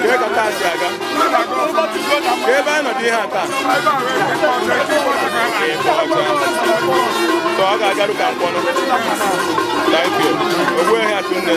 Ke ka ta si aga. Ke ba no di ha ta. So aga aga ru ka Okponu. Thank you. Ogwe ha tunne.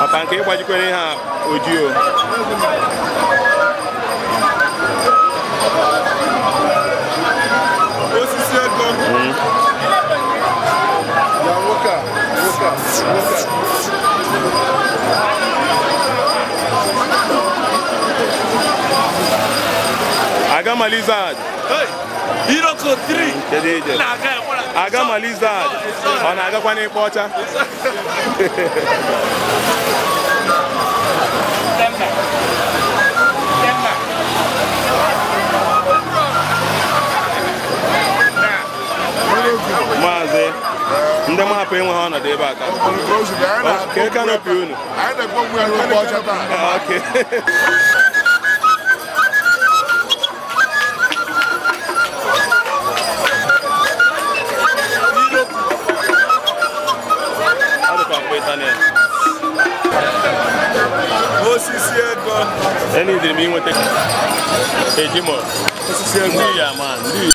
Apa nke ịgbajikwere ha ojii o. Osisi ego. Ya nwoke a. Agama lizard. Iroko 3. Agama lizard. Ọ na-agakwa n'ikpe ọcha. Maazị, ndị mahapụ enweghị ọnọdụ ebe a ka. Ka kanopi unu. Osisi ego. Any dream you want to take? Ejimo. Osisi ego ya man.